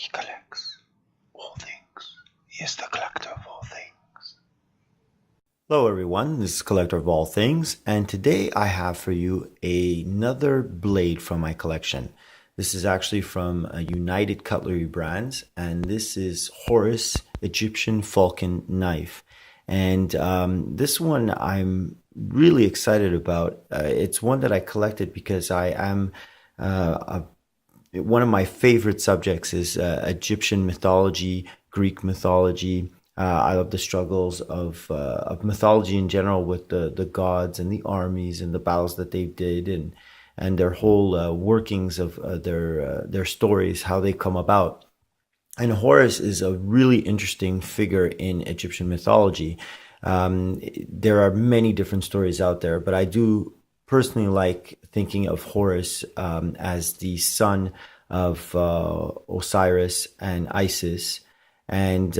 He collects all things. He is the collector of all things. Hello everyone, this is Collector of All Things, and today I have for you another blade from my collection. This is actually from United Cutlery Brands, and this is Horus Egyptian Falcon knife. And this one I'm really excited about. It's one that I collected because I am one of my favorite subjects is Egyptian mythology, Greek mythology. I love the struggles of mythology in general with the gods and the armies and the battles that they did and their whole workings of their stories, how they come about. And Horus is a really interesting figure in Egyptian mythology. There are many different stories out there, but I do personally like thinking of Horus as the son of Osiris and Isis, and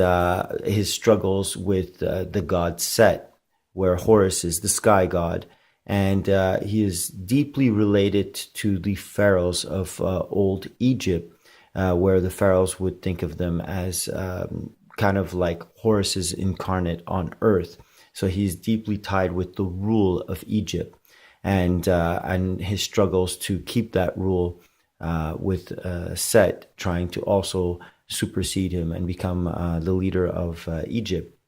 his struggles with the god Set, where Horus is the sky god, and he is deeply related to the pharaohs of old Egypt, where the pharaohs would think of them as kind of like Horus's incarnate on earth. So he's deeply tied with the rule of Egypt, and his struggles to keep that rule with Set trying to also supersede him and become the leader of Egypt.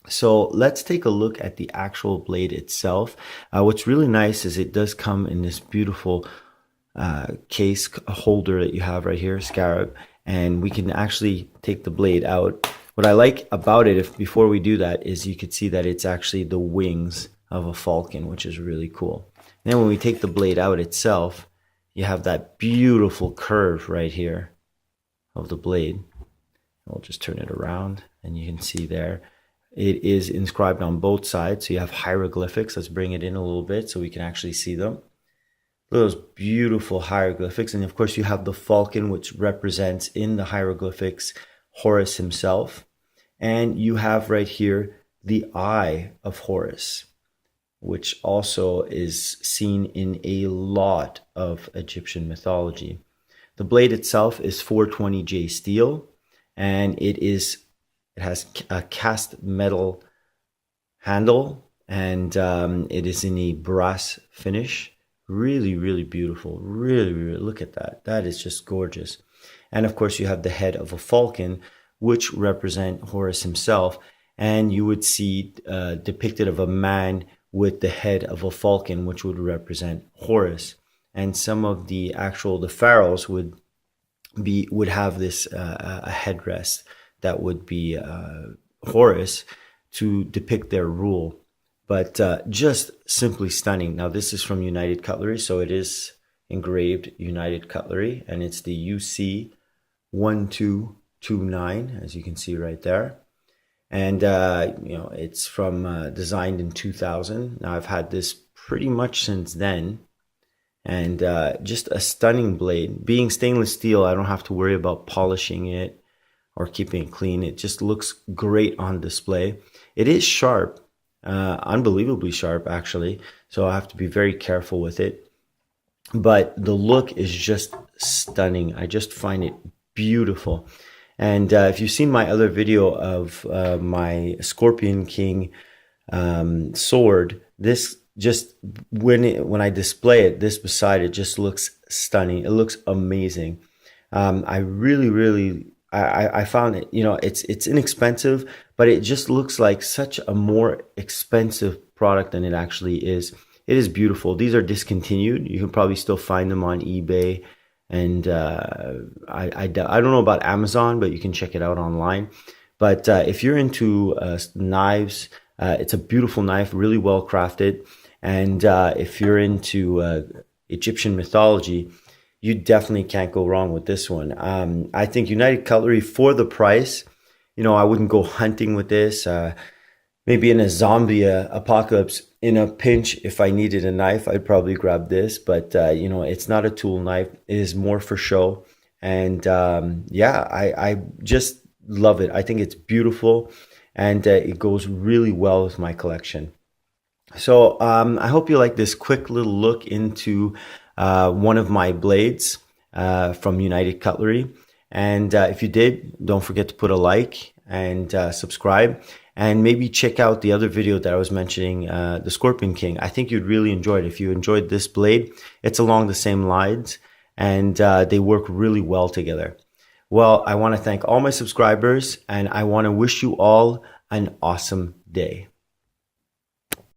So let's take a look at the actual blade itself. What's really nice is it does come in this beautiful case holder that you have right here, scarab, and we can actually take the blade out. What I like about it, before we do that, is you could see that it's actually the wings of a falcon, which is really cool. And then when we take the blade out itself, you have that beautiful curve right here of the blade. I'll just turn it around and you can see there it is inscribed on both sides. So you have hieroglyphics. Let's bring it in a little bit so we can actually see them. Those beautiful hieroglyphics. And of course you have the falcon, which represents in the hieroglyphics Horus himself. And you have right here the eye of Horus, which also is seen in a lot of Egyptian mythology. The blade itself is 420J steel, and it has a cast metal handle, and it is in a brass finish. Really, really beautiful. Really, really, look at that. That is just gorgeous. And of course, you have the head of a falcon, which represent Horus himself, and you would see depicted of a man with the head of a falcon, which would represent Horus. And some of the pharaohs would have this a headrest that would be Horus to depict their rule. But just simply stunning. Now this is from United Cutlery, so it is engraved United Cutlery, and it's the UC1229, as you can see right there. And it's from designed in 2000. Now I've had this pretty much since then. And just a stunning blade. Being stainless steel, I don't have to worry about polishing it or keeping it clean. It just looks great on display. It is sharp, unbelievably sharp actually, so I have to be very careful with it. But the look is just stunning. I just find it beautiful. And if you've seen my other video of my Scorpion King sword, this just when I display it, this beside it just looks stunning. It looks amazing. I really I found it, it's inexpensive, but it just looks like such a more expensive product than it actually is. It is beautiful. These are discontinued. You can probably still find them on eBay, and I don't know about Amazon, but you can check it out online. But if you're into knives, it's a beautiful knife, really well crafted. And if you're into Egyptian mythology, you definitely can't go wrong with this one. I think United Cutlery, for the price, I wouldn't go hunting with this. Maybe in a zombie apocalypse, in a pinch, if I needed a knife, I'd probably grab this. But, it's not a tool knife. It is more for show. And I just love it. I think it's beautiful, and it goes really well with my collection. So I hope you like this quick little look into one of my blades from United Cutlery. And if you did, don't forget to put a like and subscribe. And maybe check out the other video that I was mentioning, the Scorpion King. I think you'd really enjoy it. If you enjoyed this blade, it's along the same lines, and they work really well together. Well, I want to thank all my subscribers, and I want to wish you all an awesome day.